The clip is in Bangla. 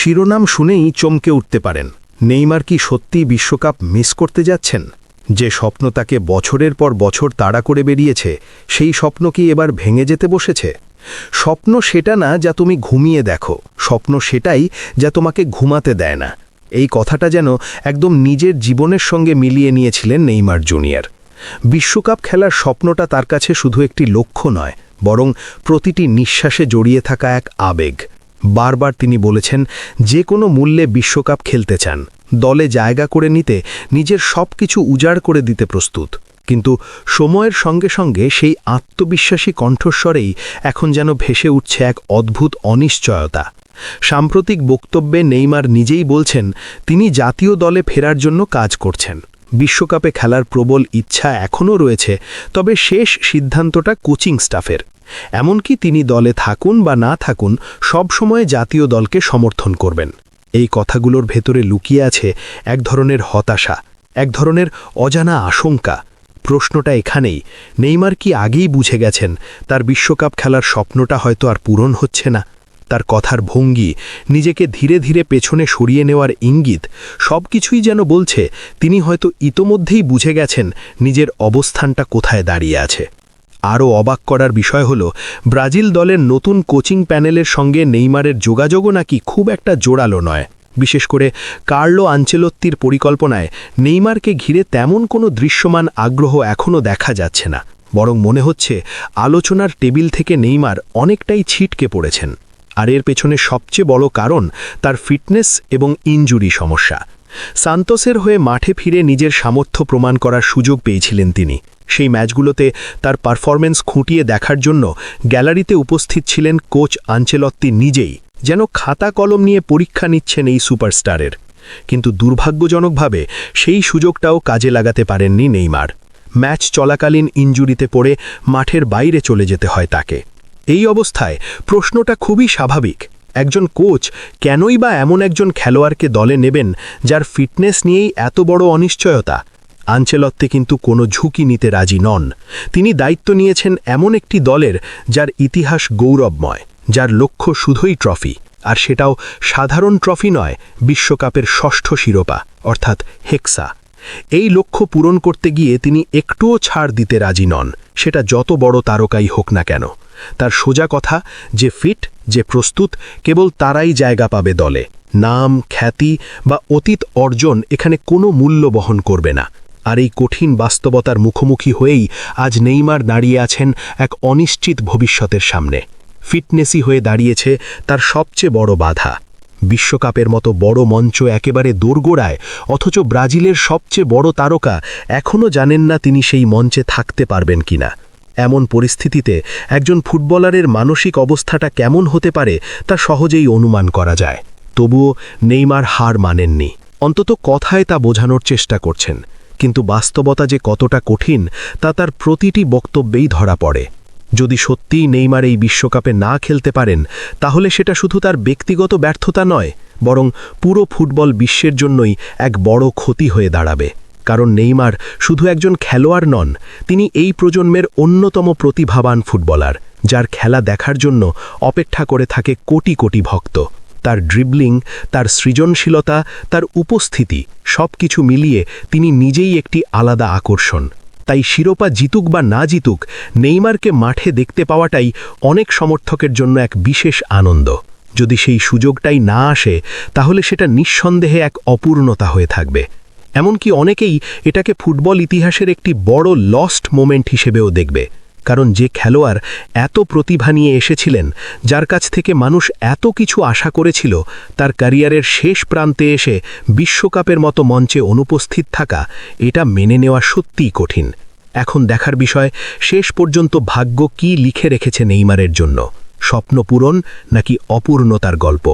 শিরোনাম শুনেই চমকে উঠতে পারেন। নেইমার কি সত্যিই বিশ্বকাপ মিস করতে যাচ্ছেন? যে স্বপ্ন তাকে বছরের পর বছর তাড়া করে বেরিয়েছে, সেই স্বপ্ন কি এবার ভেঙে যেতে বসেছে? স্বপ্ন সেটা না যা তুমি ঘুমিয়ে দেখো, স্বপ্ন সেটাই যা তোমাকে ঘুমাতে দেয় না। এই কথাটা যেন একদম নিজের জীবনের সঙ্গে মিলিয়ে নিয়েছিলেন নেইমার জুনিয়র। বিশ্বকাপ খেলার স্বপ্নটা তার কাছে শুধু একটি লক্ষ্য নয়, বরং প্রতিটি নিঃশ্বাসে জড়িয়ে থাকা এক আবেগ। বারবার তিনি বলেছেন যে কোনো মূল্যে বিশ্বকাপ খেলতে চান, দলে জায়গা করে নিতে নিজের সব কিছু উজাড় করে দিতে প্রস্তুত। কিন্তু সময়ের সঙ্গে সঙ্গে সেই আত্মবিশ্বাসী কণ্ঠস্বরেই এখন যেন ভেসে উঠছে এক অদ্ভুত অনিশ্চয়তা। সাম্প্রতিক বক্তব্যে নেইমার নিজেই বলছেন তিনি জাতীয় দলে ফেরার জন্য কাজ করছেন। বিশ্বকাপে খেলার প্রবল ইচ্ছা এখনও রয়েছে, তবে শেষ সিদ্ধান্তটা কোচিং স্টাফের। এমনকি তিনি দলে থাকুন বা না থাকুন, সব সময় জাতীয় দলকে সমর্থন করবেন। এই কথাগুলোর ভেতরে লুকিয়ে আছে এক ধরনের হতাশা, এক ধরনের অজানা আশঙ্কা। প্রশ্নটা এখানেই, নেইমার কি আগেই বুঝে গেছেন তার বিশ্বকাপ খেলার স্বপ্নটা হয়তো আর পূরণ হচ্ছে না? তার কথার ভঙ্গি, নিজেকে ধীরে ধীরে পেছনে সরিয়ে নেওয়ার ইঙ্গিত, সব কিছুই যেন বলছে তিনি হয়তো ইতোমধ্যেই বুঝে গেছেন নিজের অবস্থানটা কোথায় দাঁড়িয়ে আছে। আরও অবাক করার বিষয় হল, ব্রাজিল দলের নতুন কোচিং প্যানেলের সঙ্গে নেইমারের যোগাযোগও নাকি খুব একটা জোরালো নয়। বিশেষ করে কার্লো আনচেলত্তির পরিকল্পনায় নেইমারকে ঘিরে তেমন কোনো দৃশ্যমান আগ্রহ এখনও দেখা যাচ্ছে না, বরং মনে হচ্ছে আলোচনার টেবিল থেকে নেইমার অনেকটাই ছিটকে পড়েছেন। আর এর পেছনে সবচেয়ে বড় কারণ তার ফিটনেস এবং ইনজুরি সমস্যা। সান্তোসের হয়ে মাঠে ফিরে নিজের সামর্থ্য প্রমাণ করার সুযোগ পেয়েছিলেন তিনি। সেই ম্যাচগুলোতে তার পারফরম্যান্স খুঁটিয়ে দেখার জন্য গ্যালারিতে উপস্থিত ছিলেন কোচ আনচেলত্তি নিজেই, যেন খাতা কলম নিয়ে পরীক্ষা নিচ্ছেন এই সুপারস্টারের। কিন্তু দুর্ভাগ্যজনকভাবে সেই সুযোগটাও কাজে লাগাতে পারেননি নেইমার। ম্যাচ চলাকালীন ইনজুরিতে পড়ে মাঠের বাইরে চলে যেতে হয় তাকে। এই অবস্থায় প্রশ্নটা খুবই স্বাভাবিক, একজন কোচ কেনই বা এমন একজন খেলোয়াড়কে দলে নেবেন যার ফিটনেস নিয়েই এত বড় অনিশ্চয়তা? আনচেলত্তি কিন্তু কোনো ঝুঁকি নিতে রাজি নন। তিনি দায়িত্ব নিয়েছেন এমন একটি দলের যার ইতিহাস গৌরবময়, যার লক্ষ্য শুধুই ট্রফি, আর সেটাও সাধারণ ট্রফি নয়, বিশ্বকাপের ষষ্ঠ শিরোপা অর্থাৎ হেক্সা। এই লক্ষ্য পূরণ করতে গিয়ে তিনি একটুও ছাড় দিতে রাজি নন, সেটা যত বড় তারকাই হোক না কেন। তার সোজা কথা, যে ফিট, যে প্রস্তুত, কেবল তারাই জায়গা পাবে দলে। নাম, খ্যাতি বা অতীত অর্জন এখানে কোনো মূল্য বহন করবে না। আর এই কঠিন বাস্তবতার মুখোমুখি হয়েই আজ নেইমার দাঁড়িয়ে আছেন এক অনিশ্চিত ভবিষ্যতের সামনে। ফিটনেসই হয়ে দাঁড়িয়েছে তার সবচেয়ে বড় বাধা। বিশ্বকাপের মতো বড় মঞ্চ একেবারে দোরগোড়ায়, অথচ ব্রাজিলের সবচেয়ে বড় তারকা এখনও জানেন না তিনি সেই মঞ্চে থাকতে পারবেন কিনা। এমন পরিস্থিতিতে একজন ফুটবলারের মানসিক অবস্থাটা কেমন হতে পারে তা সহজেই অনুমান করা যায়। তবুও নেইমার হার মানেননি, অন্তত কথায় তা বোঝানোর চেষ্টা করছেন। কিন্তু বাস্তবতা যে কতটা কঠিন তা তার প্রতিটি বক্তব্যেই ধরা পড়ে। যদি সত্যিই নেইমার এই বিশ্বকাপে না খেলতে পারেন, তাহলে সেটা শুধু তার ব্যক্তিগত ব্যর্থতা নয়, বরং পুরো ফুটবল বিশ্বের জন্যই এক বড় ক্ষতি হয়ে দাঁড়াবে। কারণ নেইমার শুধু একজন খেলোয়াড় নন, তিনি এই প্রজন্মের অন্যতম প্রতিভাবান ফুটবলার, যার খেলা দেখার জন্য অপেক্ষা করে থাকে কোটি কোটি ভক্ত। তার ড্রিবলিং, তার সৃজনশীলতা, তার উপস্থিতি, সব কিছু মিলিয়ে তিনি নিজেই একটি আলাদা আকর্ষণ। তাই শিরোপা জিতুক বা না জিতুক, নেইমারকে মাঠে দেখতে পাওয়াটাই অনেক সমর্থকের জন্য এক বিশেষ আনন্দ। যদি সেই সুযোগটাই না আসে, তাহলে সেটা নিঃসন্দেহে এক অপূর্ণতা হয়ে থাকবে। এমনকি অনেকেই এটাকে ফুটবল ইতিহাসের একটি বড় লস্ট মোমেন্ট হিসেবেও দেখবে। কারণ যে খেলোয়াড় এত প্রতিভা নিয়ে এসেছিলেন, যার কাছ থেকে মানুষ এত কিছু আশা করেছিল, তার ক্যারিয়ারের শেষ প্রান্তে এসে বিশ্বকাপের মতো মঞ্চে অনুপস্থিত থাকা, এটা মেনে নেওয়া সত্যিই কঠিন। এখন দেখার বিষয়, শেষ পর্যন্ত ভাগ্য কি লিখে রেখেছে নেইমারের জন্য, স্বপ্ন পূরণ নাকি অপূর্ণতার গল্প।